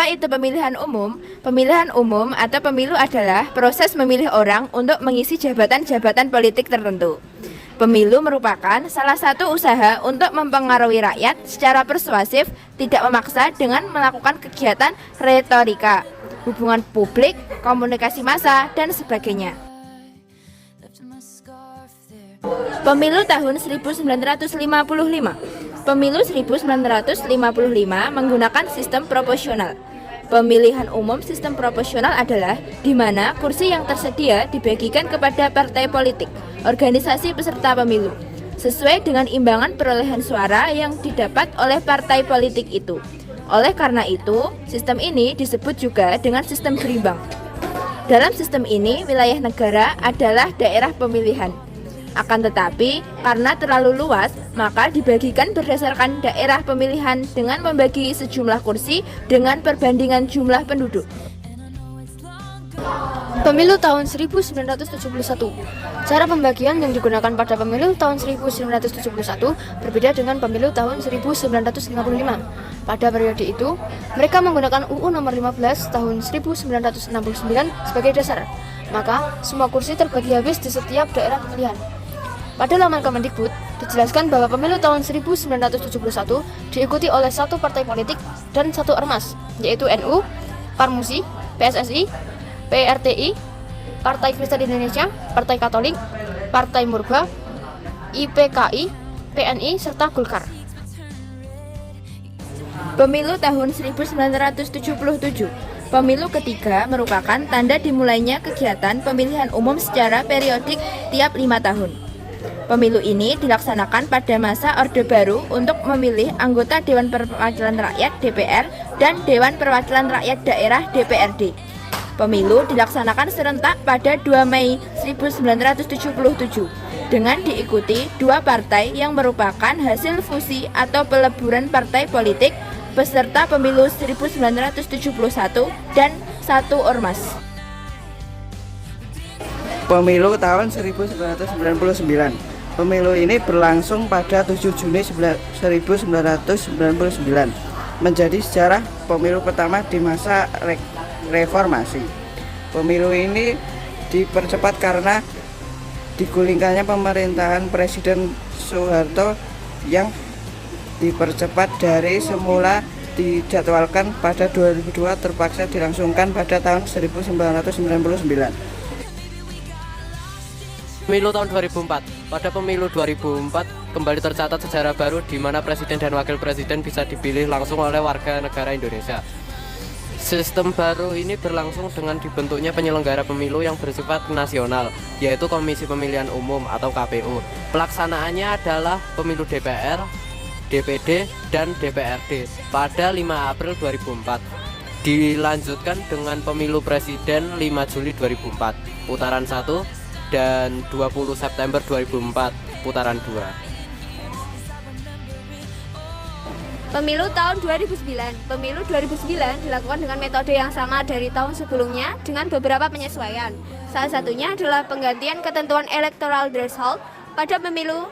Apa itu pemilihan umum? Pemilihan umum atau pemilu adalah proses memilih orang untuk mengisi jabatan-jabatan politik tertentu. Pemilu merupakan salah satu usaha untuk mempengaruhi rakyat secara persuasif, tidak memaksa dengan melakukan kegiatan retorika, hubungan publik, komunikasi massa, dan sebagainya. Pemilu tahun 1955. Pemilu 1955 menggunakan sistem proporsional. Pemilihan umum sistem proporsional adalah di mana kursi yang tersedia dibagikan kepada partai politik, organisasi peserta pemilu, sesuai dengan imbangan perolehan suara yang didapat oleh partai politik itu. Oleh karena itu, sistem ini disebut juga dengan sistem berimbang. Dalam sistem ini, wilayah negara adalah daerah pemilihan. Akan tetapi, karena terlalu luas, maka dibagikan berdasarkan daerah pemilihan dengan membagi sejumlah kursi dengan perbandingan jumlah penduduk. Pemilu tahun 1971. Cara pembagian yang digunakan pada pemilu tahun 1971 berbeda dengan pemilu tahun 1955. Pada periode itu, mereka menggunakan UU nomor 15 tahun 1969 sebagai dasar. Maka, semua kursi terbagi habis di setiap daerah pemilihan. Pada laman Kemendikbud, dijelaskan bahwa pemilu tahun 1971 diikuti oleh satu partai politik dan satu ormas, yaitu NU, Parmusi, PSSI, PRTI, Partai Kristen Indonesia, Partai Katolik, Partai Murba, IPKI, PNI, serta Golkar. Pemilu tahun 1977. Pemilu ketiga merupakan tanda dimulainya kegiatan pemilihan umum secara periodik tiap 5 tahun. Pemilu ini dilaksanakan pada masa Orde Baru untuk memilih anggota Dewan Perwakilan Rakyat (DPR) dan Dewan Perwakilan Rakyat Daerah (DPRD). Pemilu dilaksanakan serentak pada 2 Mei 1977 dengan diikuti dua partai yang merupakan hasil fusi atau peleburan partai politik peserta pemilu 1971 dan satu ormas. Pemilu tahun 1999. Pemilu ini berlangsung pada 7 Juni 1999, menjadi sejarah pemilu pertama di masa reformasi. Pemilu ini dipercepat karena digulingkannya pemerintahan Presiden Soeharto yang dipercepat dari semula dijadwalkan pada 2002 terpaksa dilangsungkan pada tahun 1999. Pemilu tahun 2004. Pada pemilu 2004 kembali tercatat sejarah baru di mana presiden dan wakil presiden bisa dipilih langsung oleh warga negara Indonesia. Sistem baru ini berlangsung dengan dibentuknya penyelenggara pemilu yang bersifat nasional, yaitu Komisi Pemilihan Umum atau KPU. Pelaksanaannya adalah pemilu DPR, DPD, dan DPRD pada 5 April 2004. Dilanjutkan dengan pemilu presiden 5 Juli 2004, putaran 1, dan 20 September 2004, putaran 2. Pemilu tahun 2009. Pemilu 2009 dilakukan dengan metode yang sama dari tahun sebelumnya dengan beberapa penyesuaian. Salah satunya adalah penggantian ketentuan electoral threshold pada pemilu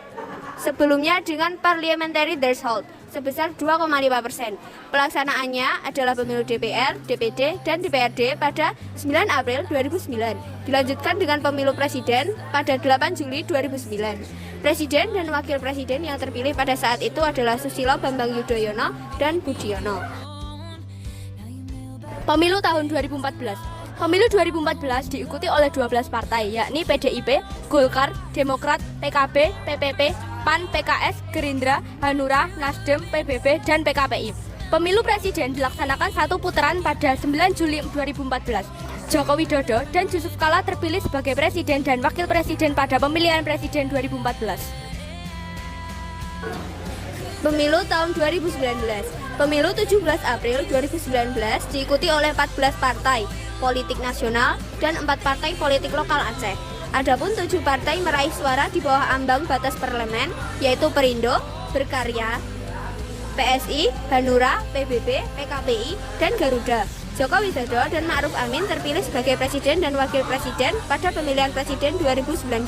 sebelumnya dengan parliamentary threshold sebesar 2,5%. Pelaksanaannya adalah pemilu DPR, DPD, dan DPRD pada 9 April 2009. Dilanjutkan dengan pemilu presiden pada 8 Juli 2009. Presiden dan wakil presiden yang terpilih pada saat itu adalah Susilo Bambang Yudhoyono dan Budiono. Pemilu tahun 2014. Pemilu 2014 diikuti oleh 12 partai, yakni PDIP, Golkar, Demokrat, PKB, PPP, PAN, PKS, Gerindra, Hanura, Nasdem, PBB, dan PKPI. Pemilu presiden dilaksanakan satu putaran pada 9 Juli 2014. Joko Widodo dan Yusuf Kala terpilih sebagai presiden dan wakil presiden pada pemilihan presiden 2014. Pemilu tahun 2019. Pemilu 17 April 2019 diikuti oleh 14 partai politik nasional dan 4 partai politik lokal Aceh. Adapun 7 partai meraih suara di bawah ambang batas parlemen, yaitu Perindo, Berkarya, PSI, Hanura, PBB, PKPI, dan Garuda. Joko Widodo dan Ma'ruf Amin terpilih sebagai presiden dan wakil presiden pada pemilihan presiden 2019.